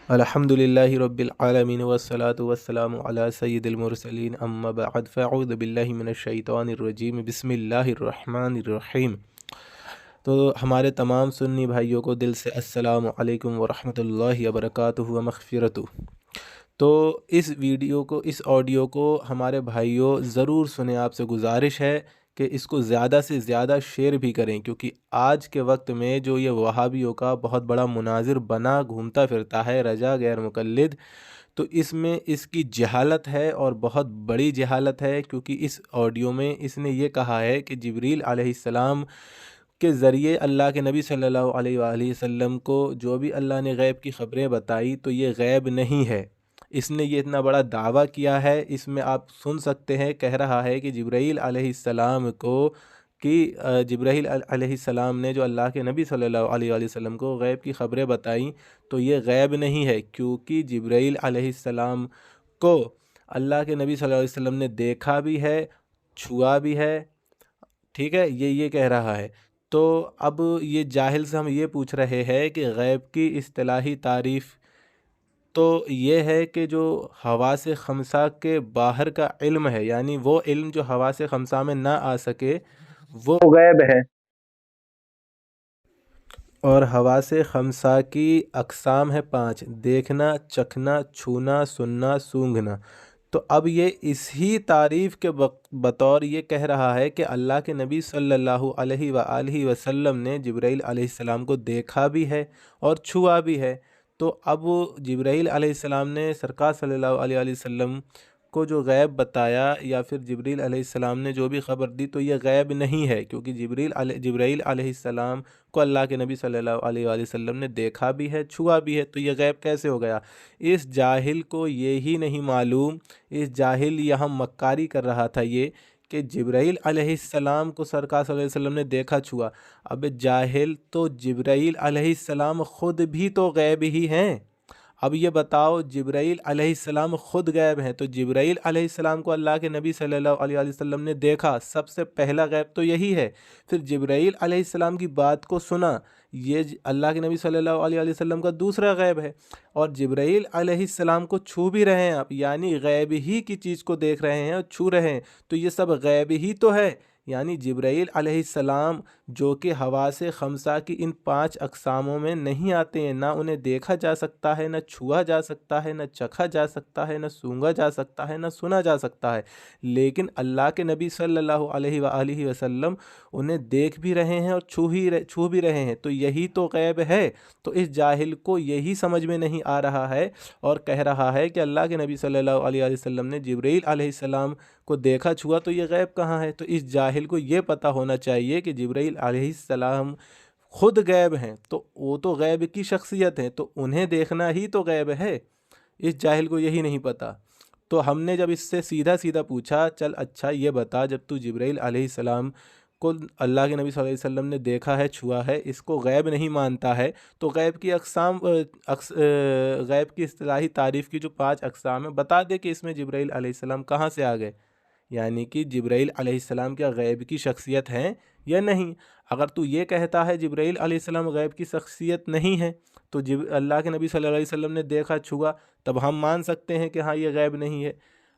الحمدللہ رب العالمین والصلاة والسلام علی سید المرسلین اما بعد فاعوذ باللہ من الشیطان الرجیم بسم اللہ الرحمن الرحیم۔ تو ہمارے تمام سنی بھائیوں کو دل سے السلام علیکم ورحمۃ اللہ وبرکاتہ و مغفرتہ۔ تو اس آڈیو کو ہمارے بھائیوں ضرور سنیں، آپ سے گزارش ہے کہ اس کو زیادہ سے زیادہ شیئر بھی کریں، کیونکہ آج کے وقت میں جو یہ وہابیوں کا بہت بڑا مناظر بنا گھومتا پھرتا ہے رجا غیر مقلد، تو اس میں اس کی جہالت ہے اور بہت بڑی جہالت ہے، کیونکہ اس آڈیو میں اس نے یہ کہا ہے کہ جبریل علیہ السلام کے ذریعے اللہ کے نبی صلی اللہ علیہ وآلہ وسلم کو جو بھی اللہ نے غیب کی خبریں بتائی تو یہ غیب نہیں ہے۔ اس نے یہ اتنا بڑا دعویٰ کیا ہے، اس میں آپ سن سکتے ہیں، کہہ رہا ہے کہ جبرائیل علیہ السلام جبرائیل علیہ السلام نے جو اللہ کے نبی صلی اللہ علیہ وآلہ وسلم کو غیب کی خبریں بتائیں تو یہ غیب نہیں ہے، کیونکہ جبرائیل علیہ السلام کو اللہ کے نبی صلی اللہ علیہ وسلم نے دیکھا بھی ہے، چھوا بھی ہے، ٹھیک ہے، یہ کہہ رہا ہے۔ تو اب یہ جاہل سے ہم یہ پوچھ رہے ہیں کہ غیب کی اصطلاحی تعریف تو یہ ہے کہ جو حواس خمسہ کے باہر کا علم ہے، یعنی وہ علم جو حواس خمسہ میں نہ آ سکے وہ غیب ہے۔ اور حواس خمسہ کی اقسام ہے 5: دیکھنا، چکھنا، چھونا، سننا، سونگھنا۔ تو اب یہ اسی تعریف کے بطور یہ کہہ رہا ہے کہ اللہ کے نبی صلی اللہ علیہ وآلہ وسلم نے جبرائیل علیہ السلام کو دیکھا بھی ہے اور چھوا بھی ہے۔ تو اب جبرائیل علیہ السلام نے سرکار صلی اللہ علیہ وآلہ وسلم کو جو غیب بتایا یا پھر جبرائیل علیہ السلام نے جو بھی خبر دی تو یہ غیب نہیں ہے، کیونکہ جبرائیل علیہ السلام کو اللہ کے نبی صلی اللہ علیہ وآلہ وسلم نے دیکھا بھی ہے، چھوا بھی ہے، تو یہ غیب کیسے ہو گیا؟ اس جاہل کو یہی نہیں معلوم، اس جاہل یہاں مکاری کر رہا تھا یہ کہ جبرائیل علیہ السلام کو سرکار صلی اللہ علیہ وسلم نے دیکھا، چھوا۔ اب جاہل، تو جبرائیل علیہ السلام خود بھی تو غیب ہی ہیں۔ اب یہ بتاؤ، جبرائیل علیہ السلام خود غیب ہیں تو جبرائیل علیہ السلام کو اللہ کے نبی صلی اللہ علیہ وآلہ وسلم نے دیکھا، سب سے پہلا غیب تو یہی ہے۔ پھر جبرائیل علیہ السلام کی بات کو سنا، یہ اللہ کے نبی صلی اللہ علیہ وآلہ وسلم کا دوسرا غیب ہے۔ اور جبرائیل علیہ السلام کو چھو بھی رہے ہیں آپ، یعنی غیب ہی کی چیز کو دیکھ رہے ہیں اور چھو رہے ہیں، تو یہ سب غیب ہی تو ہے۔ یعنی جبرائیل علیہ السلام جو کہ حواس خمسہ کی ان 5 اقساموں میں نہیں آتے ہیں، نہ انہیں دیکھا جا سکتا ہے، نہ چھوا جا سکتا ہے، نہ چکھا جا سکتا ہے، نہ سونگا جا سکتا ہے، نہ سنا جا سکتا ہے، لیکن اللہ کے نبی صلی اللہ علیہ وآلہ وسلم انہیں دیکھ بھی رہے ہیں اور چھو بھی رہے ہیں، تو یہی تو غیب ہے۔ تو اس جاہل کو یہی سمجھ میں نہیں آ رہا ہے اور کہہ رہا ہے کہ اللہ کے نبی صلی اللہ علیہ وسلم نے جبرائیل علیہ السلام کو دیکھا، چھوا، تو یہ غیب کہاں ہے؟ تو اس جاہل کو یہ پتہ ہونا چاہیے کہ جبرائیل علیہ السلام خود غیب ہیں، تو وہ تو غیب کی شخصیت ہیں، تو انہیں دیکھنا ہی تو غیب ہے۔ اس جاہل کو یہی نہیں پتہ۔ تو ہم نے جب اس سے سیدھا پوچھا، چل اچھا یہ بتا، جب تو جبرائیل علیہ السلام کو اللہ کے نبی صلی اللہ علیہ وسلم نے دیکھا ہے، چھوا ہے، اس کو غیب نہیں مانتا ہے، تو غیب کی غیب کی اصطلاحی تعریف کی جو 5 اقسام ہیں بتا دے کہ اس میں جبرائیل علیہ السلام کہاں سے آ گئے؟ یعنی کہ جبرائیل علیہ السلام کیا غیب کی شخصیت ہیں یا نہیں؟ اگر تو یہ کہتا ہے جبرائیل علیہ السلام غیب کی شخصیت نہیں ہے تو اللہ کے نبی صلی اللہ علیہ وسلم نے دیکھا، چھوا، تب ہم مان سکتے ہیں کہ ہاں یہ غیب نہیں ہے۔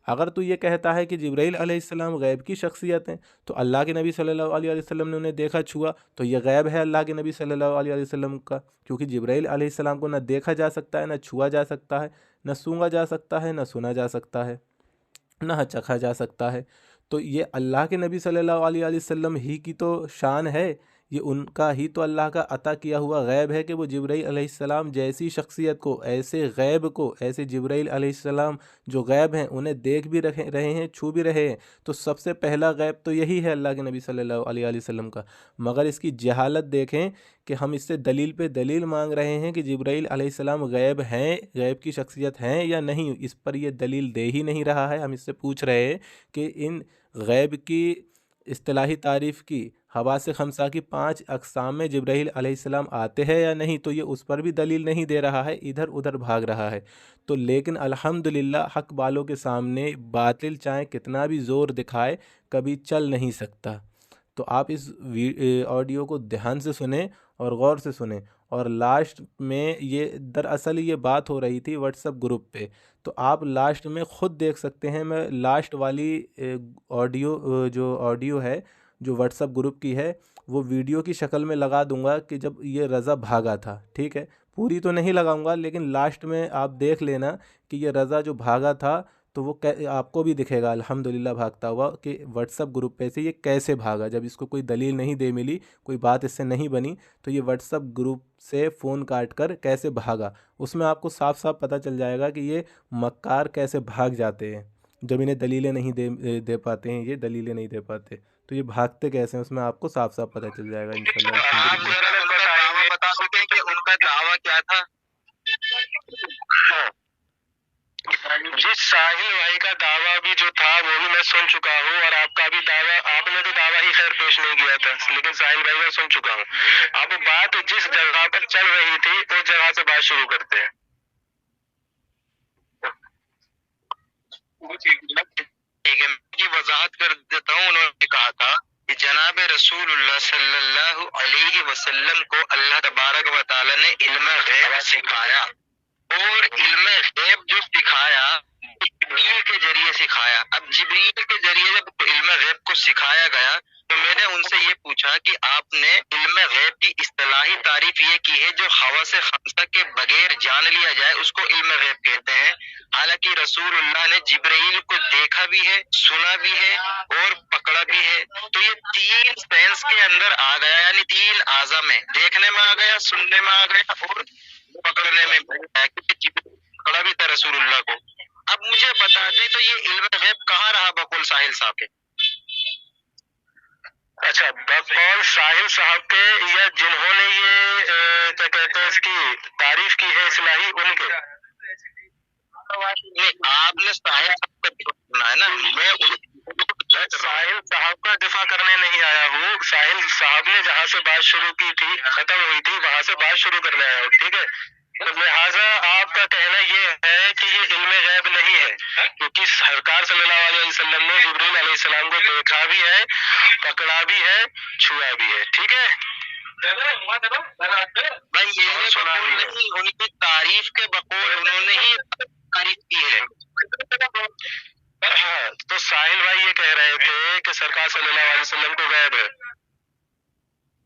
اگر تو یہ کہتا ہے کہ جبرائیل علیہ السلام غیب کی شخصیت ہیں تو اللہ کے نبی صلی اللہ علیہ وسلم نے انہیں دیکھا، چھوا، تو یہ غیب ہے اللہ کے نبی صلی اللہ علیہ وسلم کا، کیونکہ جبرائیل علیہ السلام کو نہ دیکھا جا سکتا ہے، نہ چھوا جا سکتا ہے، نہ سونگا جا سکتا ہے، نہ سنا جا سکتا ہے، نہ چکھا جا سکتا ہے۔ تو یہ اللہ کے نبی صلی اللہ علیہ وسلم ہی کی تو شان ہے، یہ ان کا ہی تو اللہ کا عطا کیا ہوا غیب ہے کہ وہ جبرائیل علیہ السلام جیسی شخصیت کو، ایسے غیب کو، ایسے جبرائیل علیہ السلام جو غیب ہیں انہیں دیکھ بھی رہے ہیں، چھو بھی رہے ہیں، تو سب سے پہلا غیب تو یہی ہے اللہ کے نبی صلی اللہ علیہ وسلم کا۔ مگر اس کی جہالت دیکھیں کہ ہم اس سے دلیل پہ دلیل مانگ رہے ہیں کہ جبرائیل علیہ السلام غیب ہیں، غیب کی شخصیت ہیں یا نہیں، اس پر یہ دلیل دے ہی نہیں رہا ہے۔ ہم اس سے پوچھ رہے ہیں کہ ان غیب کی اصطلاحی تعریف کی حواس خمسہ کی 5 اقسام میں جبرائیل علیہ السلام آتے ہیں یا نہیں، تو یہ اس پر بھی دلیل نہیں دے رہا ہے، ادھر ادھر بھاگ رہا ہے۔ تو لیکن الحمدللہ حق والوں کے سامنے باطل چاہے کتنا بھی زور دکھائے کبھی چل نہیں سکتا۔ تو آپ اس آڈیو کو دھیان سے سنیں اور غور سے سنیں اور لاسٹ میں یہ دراصل یہ بات ہو رہی تھی واٹس ایپ گروپ پہ، تو آپ لاسٹ میں خود دیکھ سکتے ہیں، میں لاسٹ والی جو آڈیو ہے جو واٹس ایپ گروپ کی ہے وہ ویڈیو کی شکل میں لگا دوں گا کہ جب یہ رضا بھاگا تھا، ٹھیک ہے، پوری تو نہیں لگاؤں گا لیکن لاسٹ میں آپ دیکھ لینا کہ یہ رضا جو بھاگا تھا تو وہ آپ کو بھی دکھے گا الحمدللہ بھاگتا ہوا کہ واٹس ایپ گروپ پہ سے یہ کیسے بھاگا، جب اس کو کوئی دلیل نہیں دے ملی، کوئی بات اس سے نہیں بنی، تو یہ واٹس ایپ گروپ سے فون کاٹ کر کیسے بھاگا، اس میں آپ کو صاف صاف پتہ چل جائے گا کہ یہ مکار کیسے بھاگ جاتے ہیں جب انہیں دلیلیں نہیں دے پاتے ہیں، یہ دلیلیں نہیں دے پاتے تو یہ بھاگتے کیسے ہیں، اس میں آپ کو صاف صاف پتہ چل جائے گا انشاءاللہ آپ الحمدللہ۔ ذرا ان کا دعویٰ بتا سکیں کہ ان کا دعویٰ کیا تھا؟ جس ساحل بھائی کا دعویٰ بھی جو تھا وہ بھی میں سن چکا ہوں، اور آپ کا بھی دعویٰ، آپ نے تو دعویٰ ہی خیر پیش نہیں کیا تھا، لیکن ساحل بھائی میں سن چکا ہوں۔ اب بات جس جگہ پر چل رہی تھی اس جگہ سے بات شروع کرتے ہیں۔ ٹھیک ہے، میں یہ وضاحت کر دیتا ہوں۔ انہوں نے کہا تھا کہ جناب رسول اللہ صلی اللہ علیہ وسلم کو اللہ تبارک و تعالیٰ نے علم غیب سکھایا، اور علم غیب جو سکھایا جبریل کے ذریعے سکھایا۔ اب جبریل کے ذریعے جب علم غیب کو سکھایا گیا تو میں نے ان سے یہ پوچھا کہ آپ نے علم غیب کی اصطلاحی تعریف یہ کی ہے جو حواس خمسہ کے بغیر جان لیا جائے اس کو علم غیب کہتے ہیں، حالانکہ رسول اللہ نے جبرائیل کو دیکھا بھی ہے، سنا بھی ہے اور پکڑا بھی ہے۔ تو یہ تین سینس کے اندر آ گیا، یعنی تین اعضاء میں، دیکھنے میں آ گیا، سننے میں آ گیا اور پکڑنے میں بھی آیا، کیونکہ جبرائیل پکڑا بھی تھا رسول اللہ کو۔ اب مجھے بتا دیں تو یہ علم غیب کہاں رہا بقول ساحل صاحب کے؟ اچھا، بقول ساحل صاحب کے، یا جنہوں نے یہ کیا کہتے ہیں اس کی تعریف کی ہے اصلاحی، ان کے؟ نہیں، آپ نے ساحل صاحب کا دفاع کرنا ہے نا، میں ساحل صاحب کا دفاع کرنے نہیں آیا ہوں، ساحل صاحب نے جہاں سے بات شروع کی تھی، ختم ہوئی تھی، وہاں سے بات شروع کرنے آیا ہوں، ٹھیک ہے؟ تو لہٰذا آپ کا کہنا یہ ہے کہ یہ علم غیب نہیں ہے، کیونکہ سرکار صلی اللہ علیہ وسلم نے جبریل علیہ السلام کو دیکھا بھی ہے، پکڑا بھی ہے، چھوا بھی ہے، ٹھیک ہے؟ بھائی میرے بقول نہیں، ان کی تعریف کے بقول انہوں نے ہی تعریف کی ہے۔ ہاں، تو ساحل بھائی یہ کہہ رہے تھے کہ سرکار صلی اللہ علیہ وسلم کو غیب ہے،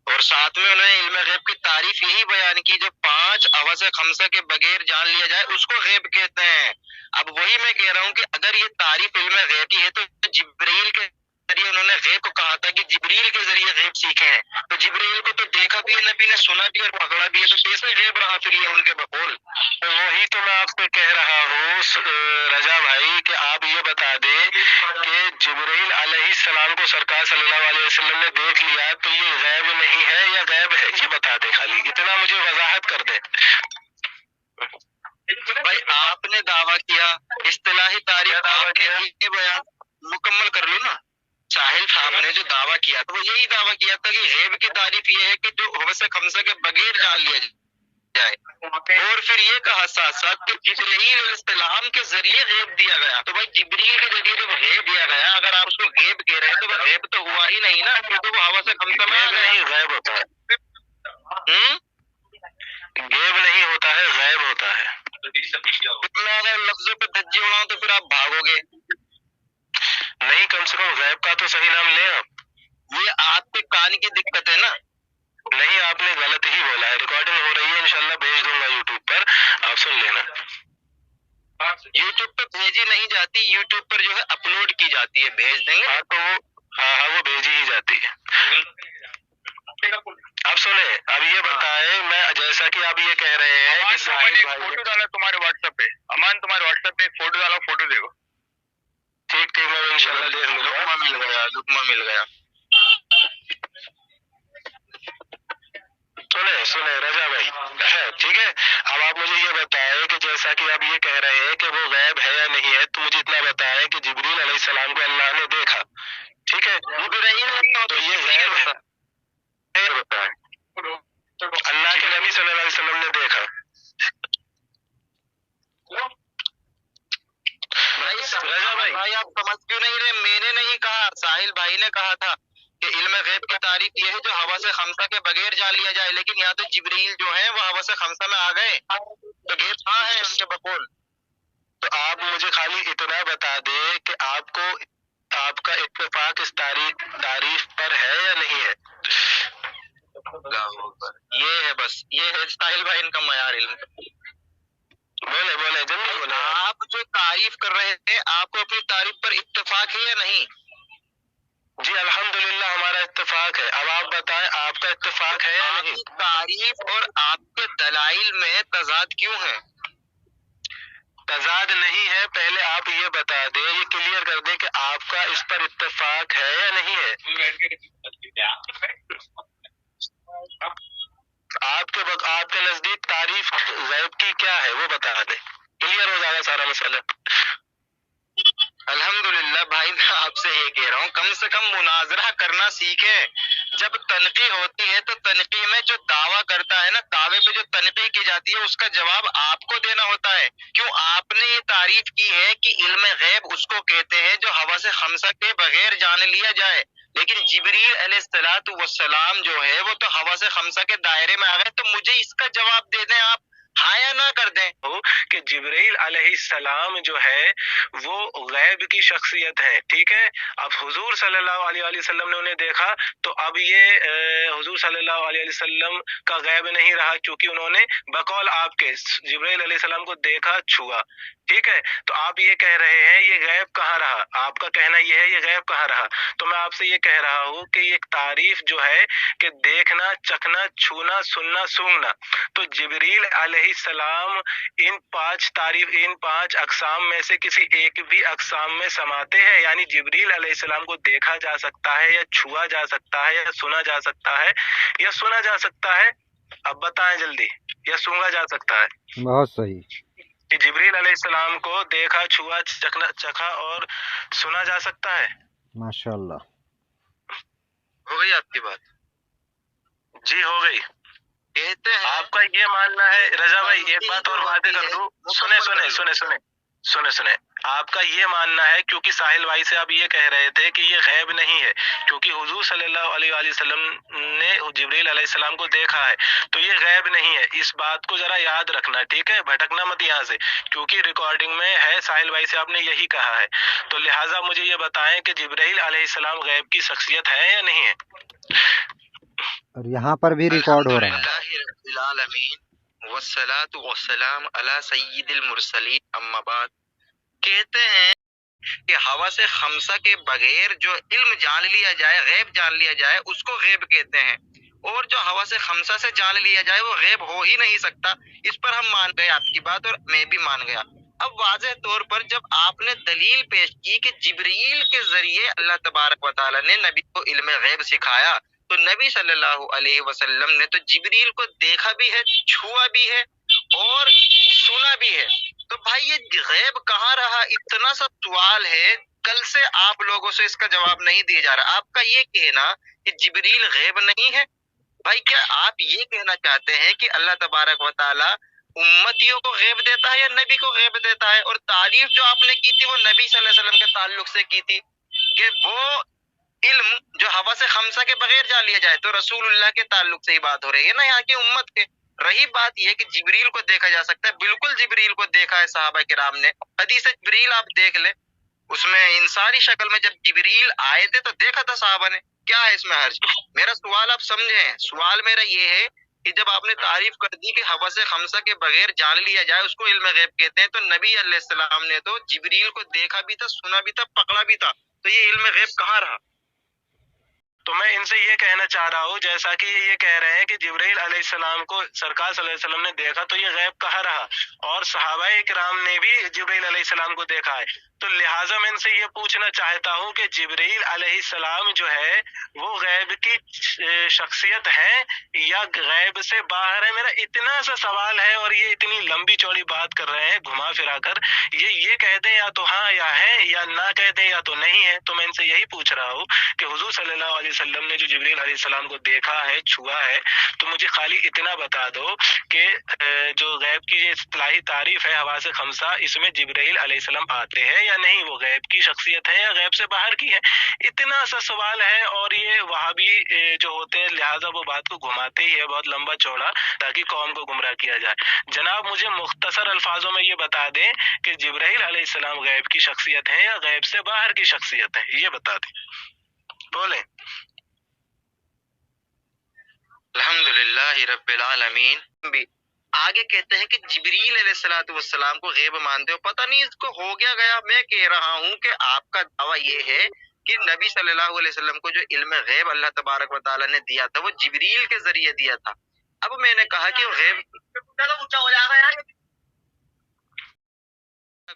اور ساتھ میں انہوں نے علم غیب کی تعریف یہی بیان کی جو پانچ حواس خمسہ کے بغیر جان لیا جائے اس کو غیب کہتے ہیں۔ اب وہی میں کہہ رہا ہوں کہ اگر یہ تعریف علم غیب کی ہے تو جبریل کے ذریعے انہوں نے غیب کو کہا تھا کہ جبریل کے ذریعے غیب سیکھے ہیں، تو جبریل کو تو دیکھا بھی ہے نبی نے، سنا بھی اور پکڑا بھی ہے، تو کیسے غیب رہا پھر یہ ان کے بقول؟ وہی تو میں آپ سے کہہ رہا ہوں رضا بھائی کہ آپ یہ بتا دیں کہ جبریل علیہ السلام کو سرکار صلی اللہ علیہ وسلم نے دیکھ لیا تو یہ غیب نہیں ہے یا غیب ہے، یہ بتا دیں، خالی اتنا مجھے وضاحت کر دیں۔ بھائی آپ نے دعویٰ کیا، اصطلاحی تعریف آپ نے یہ بیان مکمل کر لو نا۔ ساحل صاحب نے جو دعویٰ کیا تھا وہ یہی دعویٰ کیا تھا کہ غیب کی تعریف یہ ہے کہ جو حواس خمسہ کے بغیر جان لیا جائے، اور پھر یہ کہا ساتھ ساتھ کہ جبریل علیہ السلام کے ذریعے غیب دیا گیا، تو بھائی جبریل کے ذریعے جب غیب دیا گیا، اگر آپ اس کو غیب کہہ رہے ہیں تو وہ غیب تو ہوا ہی نہیں نا، کیونکہ وہ حواس خمسہ میں نہیں غیب ہوتا ہے، غیب نہیں ہوتا ہے، غیب ہوتا ہے۔ میں اگر لفظوں پہ دھجی اڑاؤں تو پھر آپ بھاگو گے نہیں، کم سے کم غیب کا تو صحیح نام لیں آپ۔ یہ آپ کے کان کی دقت ہے نا؟ نہیں، آپ نے غلط ہی بولا ہے، ریکارڈنگ ہو رہی ہے، انشاءاللہ بھیج دوں گا یوٹیوب پر، آپ سن لینا۔ یوٹیوب پر بھیجی نہیں جاتی، یوٹیوب پر جو ہے اپلوڈ کی جاتی ہے، بھیج دیں گے۔ ہاں تو وہ بھیجی ہی جاتی ہے۔ آپ سنیں، اب یہ بتائیں، میں جیسا کہ آپ یہ کہہ رہے ہیں کہ ساحل بھائی فوٹو ڈالا تمہارے واٹس ایپ پہ، امان تمہارے واٹس ایپ پہ ایک فوٹو ڈالا، فوٹو دیکھو۔ ٹھیک ٹھیک، میں انشاءاللہ دیکھ لوں گا۔ لقمہ مل گیا۔ سنیں رضا بھائی، ٹھیک ہے، اب آپ مجھے یہ بتائیں کہ جیسا کہ آپ یہ کہہ رہے ہیں کہ وہ غیب ہے یا نہیں ہے، تو مجھے اتنا بتائیں کہ جبریل علیہ السلام کو اللہ نے دیکھا، ٹھیک ہے، تو یہ غیب ہے؟ بتائیں، اللہ کے نبی صلی اللہ علیہ وسلم نے دیکھا۔ رضا بھائی آپ سمجھ کیوں نہیں رہے؟ میں نے نہیں کہا، ساحل بھائی نے کہا تھا کہ علم غیب کی تعریف تعریف یہ ہے جو حواس خمسہ کے بغیر جان لیا جائے، لیکن یہاں تو جبریل جو ہیں وہ حواس خمسہ میں آ گئے، تو غیب کہاں ہے ان کے بقول؟ تو آپ مجھے خالی اتنا بتا دیں کہ آپ کو آپ کا اتفاق اس تعریف پر ہے یا نہیں ہے؟ اللہ اکبر، یہ ہے بس، یہ ہے ساحل بھائی ان کا معیار علم۔ بولے بولے جلدی بولے۔ آپ جو تعریف کر رہے تھے، آپ کو اپنی تعریف پر اتفاق ہے یا نہیں؟ جی الحمدللہ ہمارا اتفاق ہے۔ اب آپ بتائیں آپ کا اتفاق ہے یا نہیں؟ تعریف اور آپ کے دلائل میں تضاد کیوں ہے؟ تضاد نہیں ہے، پہلے آپ یہ بتا دیں، یہ کلیئر کر دیں کہ آپ کا اس پر اتفاق ہے یا نہیں ہے؟ آپ کے نزدیک تعریف غیب کی کیا ہے وہ بتا دیں، کلیئر ہو جائے گا سارا مسئلہ۔ الحمدللہ بھائی، میں آپ سے یہ کہہ رہا ہوں کم سے کم مناظرہ کرنا سیکھیں۔ جب تنقیح ہوتی ہے تو تنقیح میں جو دعویٰ کرتا ہے نا، دعوے پہ جو تنقیح کی جاتی ہے اس کا جواب آپ کو دینا ہوتا ہے۔ کیوں آپ نے یہ تعریف کی ہے کہ علم غیب اس کو کہتے ہیں جو حواس خمسہ کے بغیر جان لیا جائے، لیکن جبریل علیہ السلام جو ہے وہ تو حواس خمسہ کے دائرے میں آ گئے، تو مجھے اس کا جواب دے دیں آپ، ہاں یا نہ کر دیں کہ جبریل علیہ السلام جو ہے وہ غیب کی شخصیت ہے، ٹھیک ہے۔ اب حضور صلی اللہ علیہ وآلہ وسلم نے انہیں دیکھا تو اب یہ حضور صلی اللہ علیہ وسلم کا غیب نہیں رہا، کیونکہ انہوں نے بقول آپ کے جبریل علیہ السلام کو دیکھا، چھوا، ٹھیک ہے۔ تو آپ یہ کہہ رہے ہیں یہ غیب کہاں رہا؟ آپ کا کہنا یہ ہے یہ غیب کہاں رہا؟ تو میں آپ سے یہ کہہ رہا ہوں کہ یہ تعریف جو ہے کہ دیکھنا، چکھنا، چھونا، سننا، سونگنا، تو جبریل علیہ السلام ان پانچ اقسام میں سے کسی ایک بھی اقسام میں سماتے ہیں، یعنی جبریل علیہ السلام کو دیکھا جا سکتا ہے یا چھوا جا سکتا ہے یا سنا جا سکتا ہے یا سنا جا سکتا ہے؟ اب بتائیں جلدی، یا سونگا جا سکتا ہے؟ بہت صحیح۔ کہ جبریل علیہ السلام کو دیکھا، چھوا، چکھا اور سنا جا سکتا ہے؟ ماشاء اللہ۔ ہو گئی آپ کی بات؟ جی ہو گئی۔ کہتے ہیں آپ کا یہ ماننا ہے رضا بھائی، ایک بات اور واضح کر دوں، سنے آپ کا یہ ماننا ہے، کیونکہ ساحل بھائی سے آپ یہ کہہ رہے تھے کہ یہ غیب نہیں ہے، کیونکہ حضور صلی اللہ علیہ وآلہ وسلم نے جبریل علیہ السلام کو دیکھا ہے، تو یہ غیب نہیں ہے۔ اس بات کو ذرا یاد رکھنا، ٹھیک ہے، بھٹکنا مت یہاں سے، کیونکہ ریکارڈنگ میں ہے ساحل بھائی سے آپ نے یہی کہا ہے، تو لہٰذا مجھے یہ بتائیں کہ جبریل علیہ السلام غیب کی شخصیت ہے یا نہیں ہے؟ اور یہاں پر بھی ریکارڈ ہو رہا ہے۔ الحمدللہ رب العالمین والصلاة والسلام علی سید المرسلین، اما بعد۔ کہتے ہیں کہ حواس خمسہ کے بغیر جو علم جان لیا جائے، غیب جان لیا جائے، اس کو غیب کہتے ہیں، اور جو حواس خمسہ سے جان لیا جائے وہ غیب ہو ہی نہیں سکتا۔ اس پر ہم مان گئے آپ کی بات، اور میں بھی مان گیا۔ اب واضح طور پر جب آپ نے دلیل پیش کی کہ جبریل کے ذریعے اللہ تبارک و تعالیٰ نے نبی کو علم غیب سکھایا، تو نبی صلی اللہ علیہ وسلم نے تو جبریل کو دیکھا بھی ہے، چھوا بھی ہے اور سنا بھی ہے، تو بھائی یہ غیب کہاں رہا؟ اتنا سا سوال ہے، کل سے آپ لوگوں سے اس کا جواب نہیں دیا جا رہا۔ آپ کا یہ کہنا کہ جبریل غیب نہیں ہے، بھائی کیا آپ یہ کہنا چاہتے ہیں کہ اللہ تبارک و تعالی امتیوں کو غیب دیتا ہے یا نبی کو غیب دیتا ہے؟ اور تعریف جو آپ نے کی تھی وہ نبی صلی اللہ علیہ وسلم کے تعلق سے کی تھی کہ وہ علم جو حواس خمسہ کے بغیر جان لیا جائے، تو رسول اللہ کے تعلق سے ہی بات ہو رہی ہے نا، یہاں کی امت کے۔ رہی بات یہ کہ جبریل کو دیکھا جا سکتا ہے، بالکل جبریل کو دیکھا ہے صحابہ کرام نے، حدیث جبریل آپ دیکھ لیں، اس میں انسانی شکل میں جب جبریل آئے تھے تو دیکھا تھا صحابہ نے، کیا ہے اس میں حرج؟ میرا سوال آپ سمجھیں، سوال میرا یہ ہے کہ جب آپ نے تعریف کر دی کہ حواس خمسہ کے بغیر جان لیا جائے اس کو علم غیب کہتے ہیں، تو نبی علیہ السلام نے تو جبریل کو دیکھا بھی تھا، سنا بھی تھا، پکڑا بھی تھا، تو یہ علم غیب کہاں رہا؟ تو میں ان سے یہ کہنا چاہ رہا ہوں، جیسا کہ یہ کہہ رہے ہیں کہ جبریل علیہ السلام کو سرکار صلی اللہ علیہ وسلم نے دیکھا، تو یہ غیب کہاں رہا؟ اور صحابہ کرام نے بھی جبریل علیہ السلام کو دیکھا ہے، تو لہٰذا میں ان سے یہ پوچھنا چاہتا ہوں کہ جبریل علیہ السلام جو ہے وہ غیب کی شخصیت ہے یا غیب سے باہر ہے؟ میرا اتنا سا سوال ہے، اور یہ اتنی لمبی چوڑی بات کر رہے ہیں گھما پھرا کر، یہ کہہ دیں یا تو ہاں یا ہے، یا نہ کہہ دیں یا تو نہیں ہے۔ تو میں ان سے یہی پوچھ رہا ہوں کہ حضور صلی اللہ علیہ وسلم نے جو جبریل علیہ السلام کو دیکھا ہے، چھوا ہے، تو مجھے خالی اتنا بتا دو کہ جو غیب کی یہ اصطلاحی تعریف ہے حواس خمسہ، اس میں جبریل علیہ السلام آتے ہیں یا نہیں، وہ غیب کی شخصیت ہے یا غیب سے باہر کی ہے؟ اتنا سا سوال ہے، اور یہ وہابی جو ہوتے ہیں لہٰذا وہ بات کو گھماتے ہی ہے بہت لمبا چوڑا تاکہ قوم کو گمراہ کیا جائے۔ جناب مجھے مختصر الفاظوں میں یہ بتا دیں کہ جبرائیل علیہ السلام غیب کی شخصیت ہے یا غیب سے باہر کی شخصیت ہے، یہ بتا دیں، بولیں۔ الحمدللہ رب العالمین۔ آگے کہتے ہیں کہ جبریل علیہ السلام کو غیب مانتے ہو، پتہ نہیں اس کو ہو گیا۔ میں کہہ رہا ہوں کہ آپ کا دعویٰ یہ ہے کہ نبی صلی اللہ علیہ وسلم کو جو علم غیب اللہ تبارک و تعالیٰ نے دیا تھا وہ جبریل کے ذریعے دیا تھا۔ اب میں نے کہا کہ غیب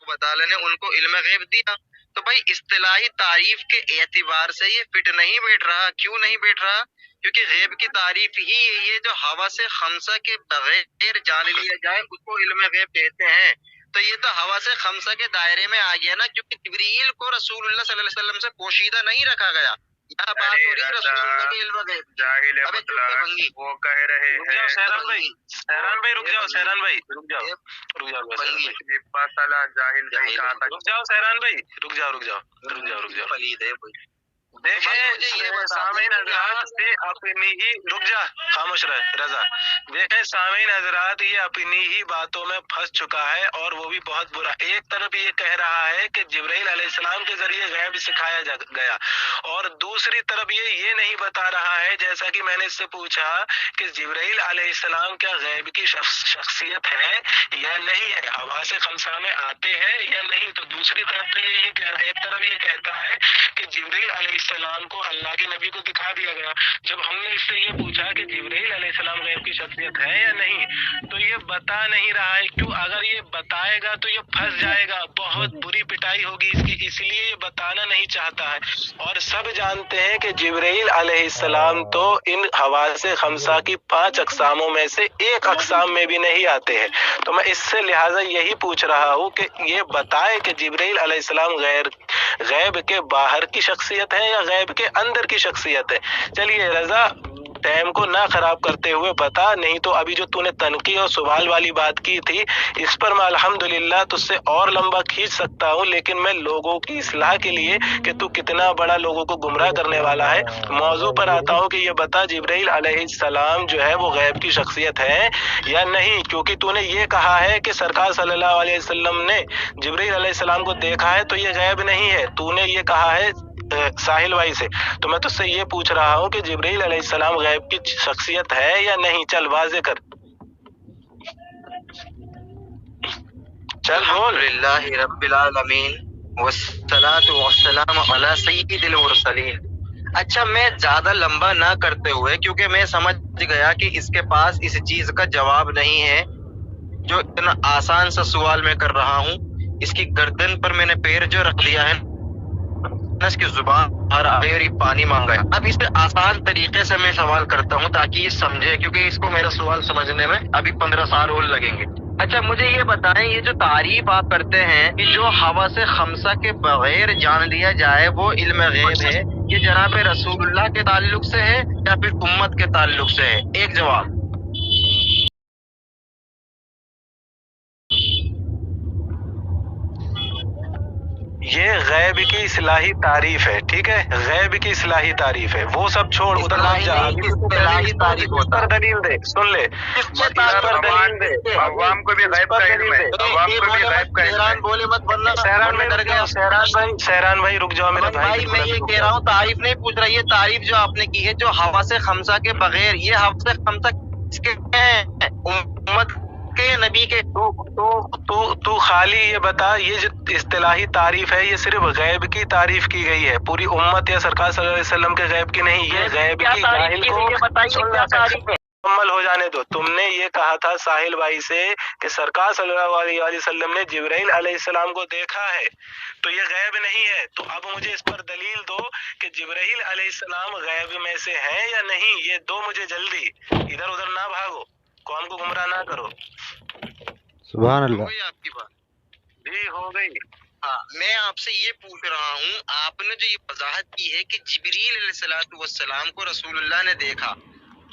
و تعالیٰ نے ان کو علم غیب دیا، تو بھائی اصطلاحی تعریف کے اعتبار سے یہ فٹ نہیں بیٹھ رہا۔ کیوں نہیں بیٹھ رہا؟ کیونکہ غیب کی تعریف ہی یہی ہے جو ہوا سے خمسہ کے بغیر جان لیا جائے اس کو علم غیب کہتے ہیں۔ تو یہ تو ہوا سے خمسہ کے دائرے میں آ گیا نا، کیونکہ جبریل کو رسول اللہ صلی اللہ علیہ وسلم سے پوشیدہ نہیں رکھا گیا۔ یہاں بات ہو رہی ہے رسول اللہ کے علم غیب کی۔ جاہل ابے چپ مطلق کر بنگی، وہ کہہ رہے رک جاؤ ہیں سہران بھائی، سہران بھائی رک جاؤ، سہران بھائی رک جاؤ، رک جاؤ بنگی کہ فاصلہ جاہل نہیں کہا تھا۔ رک جاؤ سہران بھائی، رک جاؤ رک جاؤ رک جاؤ رک جاؤ۔ پلید ہے کوئی۔ دیکھیں سامعین حضرات سے اپنی ہی، رک جا خاموش رہ رضا، دیکھیں سامعین حضرات یہ اپنی ہی باتوں میں پھنس چکا ہے، اور وہ بھی بہت برا۔ ایک طرف یہ کہہ رہا ہے کہ جبرائیل علیہ السلام کے ذریعے غیب سکھایا گیا، اور دوسری طرف یہ نہیں بتا رہا ہے، جیسا کہ میں نے اس سے پوچھا کہ جبرائیل علیہ السلام کیا غیب کی شخصیت ہے یا نہیں ہے، حواس خمسہ میں آتے ہیں یا نہیں، تو دوسری طرف تو یہ ایک طرف یہ کہتا ہے کہ جبرائیل علیہ السلام کو اللہ کے نبی کو دکھا دیا گیا۔ جب ہم نے اس سے یہ پوچھا کہ جبرائیل علیہ السلام غیب کی شخصیت ہے یا نہیں، تو یہ بتا نہیں رہا ہے۔ کیوں؟ اگر یہ بتائے گا تو یہ پھنس جائے گا، بہت بری پٹائی ہوگی اس کی، اس لیے یہ بتانا نہیں چاہتا ہے۔ اور سب جانتے ہیں کہ جبرائیل علیہ السلام تو ان حواس خمسہ کی 5 اقساموں میں سے ایک اقسام میں بھی نہیں آتے ہیں۔ تو میں اس سے لہٰذا یہی پوچھ رہا ہوں کہ یہ بتائے کہ جبرائیل علیہ السلام غیب کے باہر کی شخصیت ہے یا غیب کے اندر کی شخصیت ہے۔ چلیے رضا ٹائم کو نہ خراب کرتے ہوئے بتا، نہیں تو ابھی جو تو نے تنقید اور سوال والی بات کی تھی اس پر میں الحمدللہ تجھ سے اور لمبا کھینچ سکتا ہوں، لیکن میں لوگوں کی اصلاح کے لیے کہ تو کتنا بڑا لوگوں کو گمراہ کرنے والا ہے موضوع پر آتا ہوں کہ یہ بتا جبرائیل علیہ السلام جو ہے وہ غیب کی شخصیت ہے یا نہیں، کیونکہ تو نے یہ کہا ہے کہ سرکار صلی اللہ علیہ وسلم نے جبرائیل علیہ السلام کو دیکھا ہے تو یہ غیب نہیں ہے، تو نے یہ کہا ہے ساحل بھائی سے۔ تو میں تجھ سے یہ پوچھ رہا ہوں کہ جبرائیل علیہ السلام غیب کی شخصیت ہے یا نہیں، چل واضح کر، چل بول۔ الحمدللہ رب العالمین والصلاة والسلام علی سید المرسلین۔ اچھا میں زیادہ لمبا نہ کرتے ہوئے، کیونکہ میں سمجھ گیا کہ اس کے پاس اس چیز کا جواب نہیں ہے جو اتنا آسان سا سوال میں کر رہا ہوں، اس کی گردن پر میں نے پیر جو رکھ دیا ہے، اس کی زبان اور یہ پانی مانگا ہے۔ اب اس سے آسان طریقے سے میں سوال کرتا ہوں تاکہ یہ سمجھے، کیونکہ اس کو میرا سوال سمجھنے میں ابھی 15 سال اور لگیں گے۔ اچھا مجھے یہ بتائیں، یہ جو تعریف آپ کرتے ہیں کہ جو ہوا سے خمسہ کے بغیر جان لیا جائے وہ علم غیب ہے، یہ جناب رسول اللہ کے تعلق سے ہے یا پھر امت کے تعلق سے ہے؟ ایک جواب۔ یہ غیب کی اصلاحی تعریف ہے، ٹھیک ہے، غیب کی اصلاحی تعریف ہے، وہ سب چھوڑ ادھر مت جا، اصطلاحی تعریف ہوتا ہے۔ دلیل دے، سن لے، عوام کو بھی غیب کا علم ہے، عوام کو بھی غیب کا علم ہے۔ بولے مت ورنہ سہران ڈر گیا۔ سہران بھائی رک جاؤ میرے بھائی میں یہ کہہ رہا ہوں تعریف نہیں پوچھ رہا، یہ تعریف جو آپ نے کی ہے جو ہوا سے خمسہ کے بغیر، یہ ہوا سے خمسہ کس کے ہیں؟ امت کے، نبی کے؟ تو خالی یہ بتا، یہ جو اصطلاحی تعریف ہے یہ صرف غیب کی تعریف کی گئی ہے، پوری امت یا سرکار صلی اللہ علیہ وسلم کے غیب کی نہیں، یہ غیب کی جاہل کو مکمل ہو جانے دو۔ تم نے یہ کہا تھا ساحل بھائی سے کہ سرکار صلی اللہ علیہ وسلم نے جبرائیل علیہ السلام کو دیکھا ہے، تو یہ غیب نہیں ہے۔ تو اب مجھے اس پر دلیل دو کہ جبرائیل علیہ السلام غیب میں سے ہیں یا نہیں، یہ دو مجھے جلدی، ادھر ادھر نہ بھاگو، قوم کو گمراہ نہ کرو۔ سبحان اللہ۔ ہوئی آپ کی بات؟ جی ہو گئی۔ ہاں میں آپ سے یہ پوچھ رہا ہوں، آپ نے جو یہ وضاحت کی ہے کہ جبریل علیہ السلام کو رسول اللہ نے دیکھا،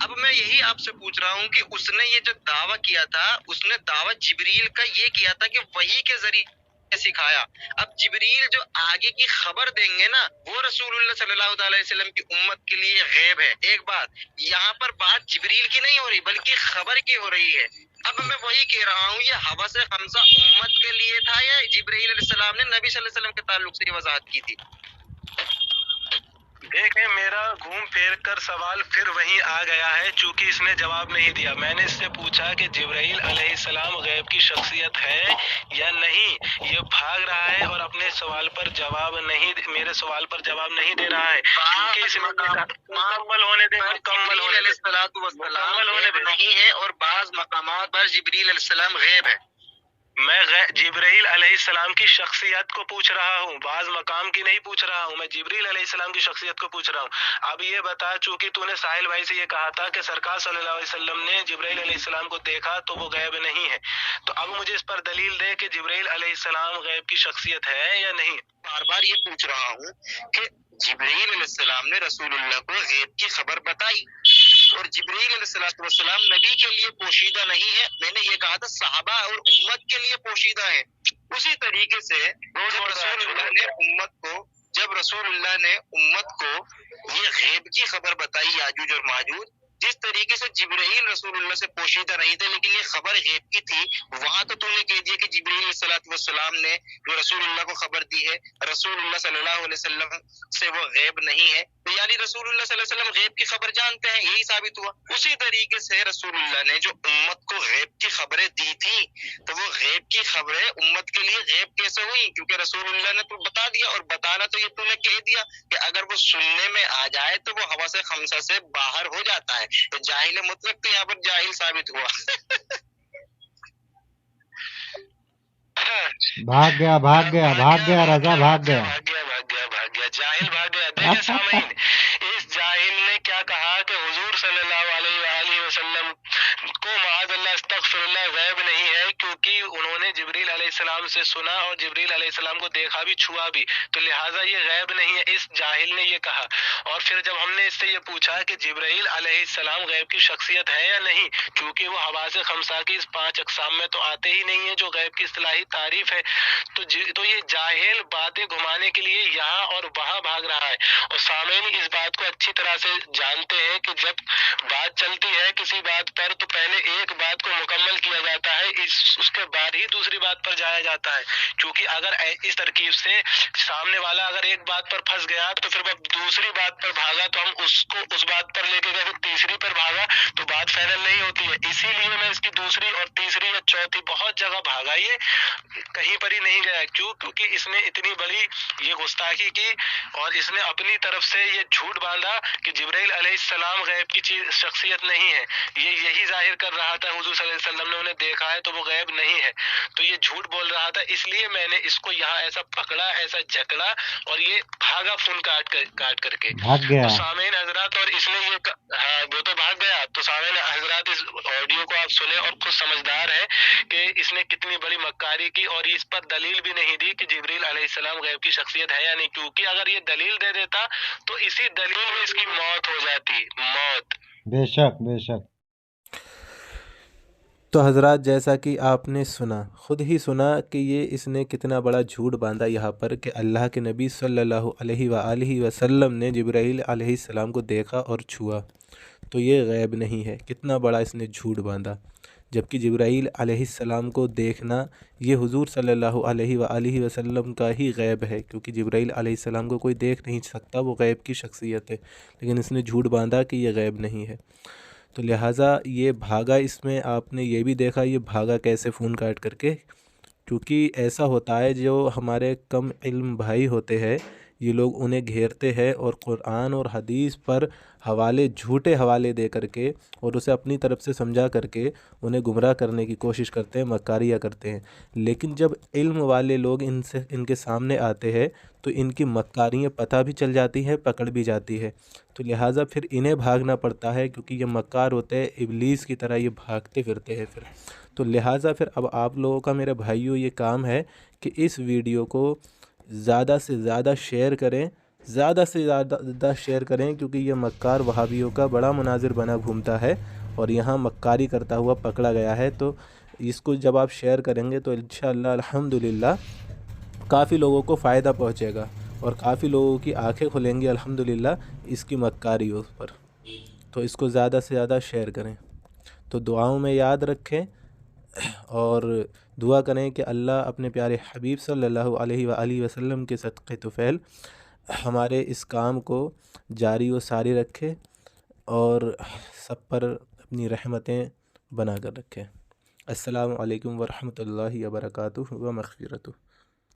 اب میں یہی آپ سے پوچھ رہا ہوں کہ اس نے یہ جو دعویٰ کیا تھا، اس نے دعویٰ جبریل کا یہ کیا تھا کہ وحی کے ذریعے سکھایا. اب جبریل جو آگے کی خبر دیں گے نا وہ رسول اللہ صلی اللہ علیہ وسلم کی امت کے لیے غیب ہے. ایک بات یہاں پر بات جبریل کی نہیں ہو رہی بلکہ خبر کی ہو رہی ہے. اب میں وہی کہہ رہا ہوں یہ حوث خمسہ امت کے لیے تھا یا جبرائیل علیہ السلام نے نبی صلی اللہ علیہ وسلم کے تعلق سے یہ وضاحت کی تھی؟ دیکھیں میرا گھوم پھیر کر سوال پھر وہیں آ گیا ہے چونکہ اس نے جواب نہیں دیا. میں نے اس سے پوچھا کہ جبرائیل علیہ السلام غیب کی شخصیت ہے یا نہیں. یہ بھاگ رہا ہے اور اپنے سوال پر جواب نہیں میرے سوال پر جواب نہیں دے رہا ہے کیونکہ اس میں مکمل ہونے دیں مکمل ہونے دیں نہیں ہے اور بعض مقامات پر جبریل علیہ السلام غیب ہے. میں جبرائیل علیہ السلام کی شخصیت کو پوچھ رہا ہوں بعض مقام کی نہیں پوچھ رہا ہوں. میں جبرائیل علیہ السلام کی شخصیت کو پوچھ رہا ہوں. اب یہ بتا چونکہ تو نے ساحل بھائی سے یہ کہا تھا کہ سرکار صلی اللہ علیہ وسلم نے جبرائیل علیہ السلام کو دیکھا تو وہ غیب نہیں ہے. تو اب مجھے اس پر دلیل دے کہ جبرائیل علیہ السلام غیب کی شخصیت ہے یا نہیں. بار بار یہ پوچھ رہا ہوں کہ جبرائیل علیہ السلام نے رسول اللہ کو غیب کی خبر بتائی اور جبرائیل علیہ السلام نبی کے لیے پوشیدہ نہیں ہے. میں نے یہ کہا تھا صحابہ اور امت کے لیے پوشیدہ ہے. اسی طریقے سے جب رسول اللہ نے امت کو یہ غیب کی خبر بتائی یاجوج اور ماجوج جس طریقے سے جبرائیل رسول اللہ سے پوشیدہ نہیں تھے لیکن یہ خبر غیب کی تھی وہاں تو نے کہہ دیا کہ جبرائیل علیہ السلام نے جو رسول اللہ کو خبر دی ہے رسول اللہ صلی اللہ علیہ وسلم سے وہ غیب نہیں ہے. تو یعنی رسول اللہ صلی اللہ علیہ وسلم غیب کی خبر جانتے ہیں یہی ثابت ہوا. اسی طریقے سے رسول اللہ نے جو امت کو غیب کی خبریں دی تھی تو وہ غیب کی خبریں امت کے لیے غیب کیسے ہوئی کیونکہ رسول اللہ نے تو بتا دیا اور بتانا تو یہ نے کہہ دیا کہ اگر وہ سننے میں آ جائے تو وہ حواس خمسہ سے باہر ہو جاتا ہے. تو جاہل مطلق تو یہاں پر جاہل ثابت ہوا. بھاگ گیا رضا بھاگ گیا جاہل بھاگ گیا. دیکھیں سامعین اس جاہل نے کیا کہا کہ حضور صلی اللہ علیہ وآلہ وسلم کو معاذ اللہ استغفر اللہ غیب نہیں ہے کیونکہ انہوں نے جبریل علیہ السلام سے سنا اور جبریل علیہ السلام کو دیکھا بھی چھوا بھی تو لہٰذا یہ غیب نہیں ہے. اس جاہل نے یہ کہا. اور پھر جب ہم نے اس سے یہ پوچھا کہ جبرائیل علیہ السلام غیب کی شخصیت ہے یا نہیں کیونکہ وہ حواس خمسہ کی اس 5 اقسام میں تو آتے ہی نہیں ہیں جو غیب کی اصطلاحی تعریف ہے تو یہ جاہل باتیں گھمانے کے لیے یہاں اور وہاں بھاگ رہا ہے. اور سامعین اس بات کو اچھی طرح سے جانتے ہیں کہ جب بات چلتی ہے کسی بات پر تو پہلے ایک بات کو مکمل کیا جاتا ہے اس کے بعد ہی دوسری بات پر جایا جاتا ہے. کیونکہ اگر اس ترکیب سے سامنے والا اگر ایک بات پر پھنس گیا تو پھر وہ دوسری بات پر بھاگا تو ہم اس کو اس بات پر لے کے گئے پھر تیسری پر بھاگا تو بات فائنل نہیں ہوتی ہے. اسی لیے میں اس کی دوسری اور تیسری یا چوتھی بہت جگہ بھاگا یہ کہیں پر ہی نہیں گیا. کیونکہ اس نے اتنی بڑی یہ گستاخی کی اور اس نے اپنی طرف سے یہ جھوٹ باندھا کہ جبرائیل علیہ السلام غیب کی شخصیت نہیں ہے. یہی ظاہر کر رہا تھا حضور صلی اللہ علیہ وسلم نے انہیں دیکھا ہے تو وہ غیب نہیں ہے تو یہ جھوٹ بول رہا تھا. اس لیے میں نے اس کو یہاں ایسا پکڑا ایسا جکڑا اور یہ بھاگا فون کاٹ کر کے بھاگ گیا. تو سامعین حضرات اور اس نے یہ وہ تو بھاگ گیا. تو سامعین حضرات اس آڈیو کو آپ سنیں اور خود سمجھدار ہے کہ اس نے کتنی بڑی مکاری کی اور اس پر دلیل بھی نہیں دی کہ جبریل علیہ السلام غیب کی شخصیت ہے یا نہیں. کیونکہ اگر یہ دلیل دے دیتا تو اسی دلیل میں اس کی موت ہو جاتی. موت بے شک. تو حضرات جیسا کہ آپ نے سنا خود ہی سنا کہ یہ اس نے کتنا بڑا جھوٹ باندھا یہاں پر کہ اللہ کے نبی صلی اللہ علیہ وآلہ وسلم نے جبرائیل علیہ السلام کو دیکھا اور چھوا تو یہ غیب نہیں ہے. کتنا بڑا اس نے جھوٹ باندھا جبکہ جبرائیل علیہ السلام کو دیکھنا یہ حضور صلی اللہ علیہ وآلہ وسلم کا ہی غیب ہے کیونکہ جبرائیل علیہ السلام کو کوئی دیکھ نہیں سکتا وہ غیب کی شخصیت ہے. لیکن اس نے جھوٹ باندھا کہ یہ غیب نہیں ہے. تو لہٰذا یہ بھاگا اس میں آپ نے یہ بھی دیکھا یہ بھاگا کیسے فون کاٹ کر کے کیونکہ ایسا ہوتا ہے جو ہمارے کم علم بھائی ہوتے ہیں یہ لوگ انہیں گھیرتے ہیں اور قرآن اور حدیث پر جھوٹے حوالے دے کر کے اور اسے اپنی طرف سے سمجھا کر کے انہیں گمراہ کرنے کی کوشش کرتے ہیں مکاریاں کرتے ہیں. لیکن جب علم والے لوگ ان کے سامنے آتے ہیں تو ان کی مکاریاں پتہ بھی چل جاتی ہے پکڑ بھی جاتی ہے. تو لہٰذا پھر انہیں بھاگنا پڑتا ہے کیونکہ یہ مکار ہوتے ہیں ابلیس کی طرح یہ بھاگتے پھرتے ہیں پھر. تو لہٰذا پھر اب آپ لوگوں کا میرے بھائیوں یہ کام ہے کہ اس ویڈیو کو زیادہ سے زیادہ شیئر کریں کیونکہ یہ مکار وہابیوں کا بڑا مناظر بنا گھومتا ہے اور یہاں مکاری کرتا ہوا پکڑا گیا ہے. تو اس کو جب آپ شیئر کریں گے تو انشاءاللہ الحمدللہ کافی لوگوں کو فائدہ پہنچے گا اور کافی لوگوں کی آنکھیں کھلیں گی الحمدللہ اس کی مکاریوں پر۔ تو اس کو زیادہ سے زیادہ شیئر کریں۔ تو دعاؤں میں یاد رکھیں اور دعا کریں کہ اللہ اپنے پیارے حبیب صلی اللہ علیہ وآلہ وسلم کے صدقے طفیل ہمارے اس کام کو جاری و ساری رکھے اور سب پر اپنی رحمتیں بنا کر رکھے۔ السلام علیکم ورحمۃ اللہ وبرکاتہ و مغفرتہ۔